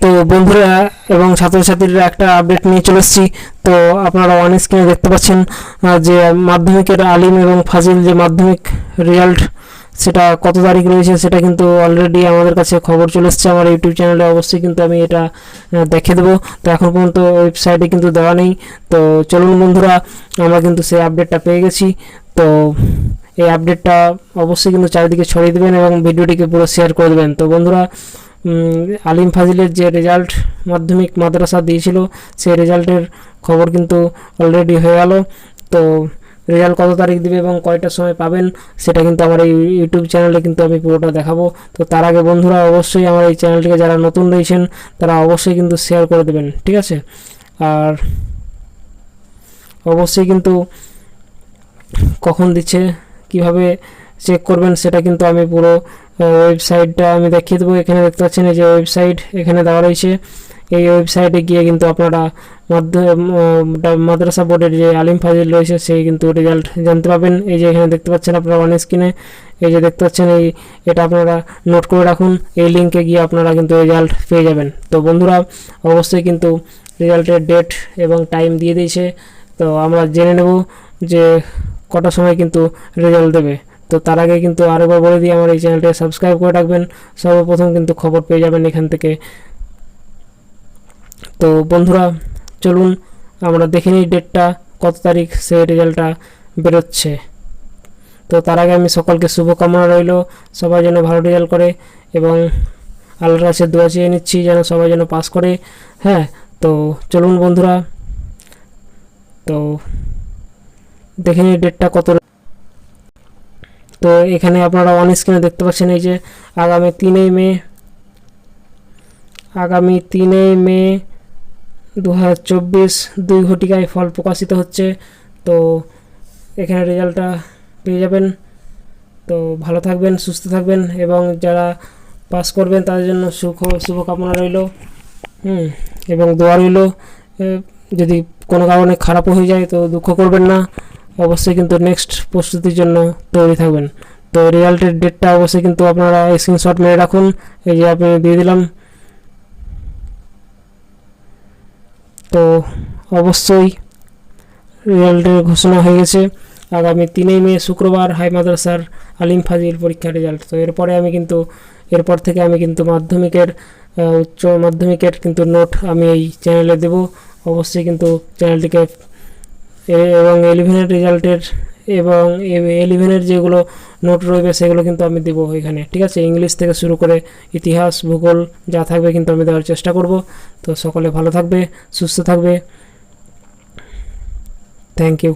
তো বন্ধুরা এবং ছাত্রছাত্রীরা একটা আপডেট নিয়ে চলে এসেছি। তো আপনারা অন স্ক্রিনে দেখতে পাচ্ছেন যে মাধ্যমিকের আলিম এবং ফাজিল যে মাধ্যমিক রেজাল্ট সেটা কত তারিখ রয়েছে সেটা কিন্তু অলরেডি আমাদের কাছে খবর চলে এসেছে আমার ইউটিউব চ্যানেলে। অবশ্যই কিন্তু আমি এটা দেখে দেবো। তো এখন পর্যন্ত ওয়েবসাইটে কিন্তু দেওয়া নেই। তো চলুন বন্ধুরা, আমরা কিন্তু সেই আপডেটটা পেয়ে গেছি। তো এই আপডেটটা অবশ্যই কিন্তু চারিদিকে ছড়িয়ে দেবেন এবং ভিডিওটিকে পুরো শেয়ার করে দেবেন। তো বন্ধুরা, আলিম ফাজিলের যে রেজাল্ট মাধ্যমিক মাদ্রাসা দিয়েছিল সেই রেজাল্টের খবর কিন্তু অলরেডি হয়ে গেল। তো রেজাল্ট কত তারিখ দিবে এবং কয়টার সময় পাবেন সেটা কিন্তু আমার এই ইউটিউব চ্যানেলে কিন্তু আমি পুরোটা দেখাবো। তো তার আগে বন্ধুরা, অবশ্যই আমার এই চ্যানেলটিকে যারা নতুন রয়েছেন তারা অবশ্যই কিন্তু শেয়ার করে দেবেন, ঠিক আছে? আর অবশ্যই কিন্তু কখন দিচ্ছে, কিভাবে চেক করবেন সেটা কিন্তু আমি পুরো ওয়েবসাইটটা আমি দেখিয়ে দেবো। এখানে দেখতে পাচ্ছেন এই যে ওয়েবসাইট এখানে দেওয়া রয়েছে। এই ওয়েবসাইটে গিয়ে কিন্তু আপনারা মাদ্রাসা বোর্ডের যে আলিম ফাজিল রয়েছে সেই কিন্তু রেজাল্ট জানতে পাবেন। এই যে এখানে দেখতে পাচ্ছেন আপনারা অন স্ক্রিনে, এই যে দেখতে পাচ্ছেন এটা আপনারা নোট করে রাখুন। এই লিঙ্কে গিয়ে আপনারা কিন্তু রেজাল্ট পেয়ে যাবেন। তো বন্ধুরা, অবশ্যই কিন্তু রেজাল্টের ডেট এবং টাইম দিয়ে দিয়েছে। তো আমরা জেনে নেব যে কটার সময় কিন্তু রেজাল্ট দেবে। তো তার আগে কিন্তু আরেকবার বলে দিই, আমার এই চ্যানেলটা সাবস্ক্রাইব করে রাখবেন, সর্বপ্রথম কিন্তু খবর পেয়ে যাবেন এখান থেকে। তো বন্ধুরা, চলুন আমরা দেখে নিই ডেটটা কত তারিখ সে রেজাল্টটা বেরোচ্ছে। তো তার আগে আমি সকলকে শুভকামনা রইল, সবাই যেন ভালো রেজাল্ট করে এবং আল্লাহর কাছে দোয়া চেয়ে নিচ্ছি যেন সবাই যেন পাস করে। হ্যাঁ, তো চলুন বন্ধুরা, তো দেখে নিই ডেটটা কত। তো এখানে আপনারা অন স্ক্রিনে দেখতে পাচ্ছেন এই যে আগামী 3 মে 2024 2 ঘটিকায় ফল প্রকাশিত হচ্ছে। তো এখানে রেজাল্টটা পেয়ে যাবেন। তো ভালো থাকবেন, সুস্থ থাকবেন এবং যারা পাস করবেন তাদের জন্য শুভকামনা রইল এবং দোয়া রইল। যদি কোনো কারণে খারাপও হয়ে যায় তো দুঃখ করবেন না, অবশ্যই কিন্তু নেক্সট প্রস্তুতির জন্য তৈরি থাকবেন। তো রেজাল্টের ডেটটা অবশ্যই কিন্তু আপনারা স্ক্রিনশট মেরে রাখুন, এই যে আপনি দিয়ে দিলাম। তো অবশ্যই রেজাল্টের ঘোষণা হয়ে গেছে। আগামী 3 মে শুক্রবার হাই মাদ্রাসার আলিম ফাজিল পরীক্ষার রেজাল্ট। তো এরপর থেকে আমি কিন্তু উচ্চ মাধ্যমিকের কিন্তু নোট আমি এই চ্যানেলে দেব। অবশ্যই কিন্তু চ্যানেলটিকে এবং 11-এর রেজাল্টের এবং 11-এর যেগুলো নোট রয়েছে সেগুলো কিন্তু আমি দেবো এখানে, ঠিক আছে? ইংলিশ থেকে শুরু করে ইতিহাস, ভূগোল যা থাকবে কিন্তু আমি দেওয়ার চেষ্টা করব। তো সকলে ভালো থাকবে, সুস্থ থাকবে। Thank you.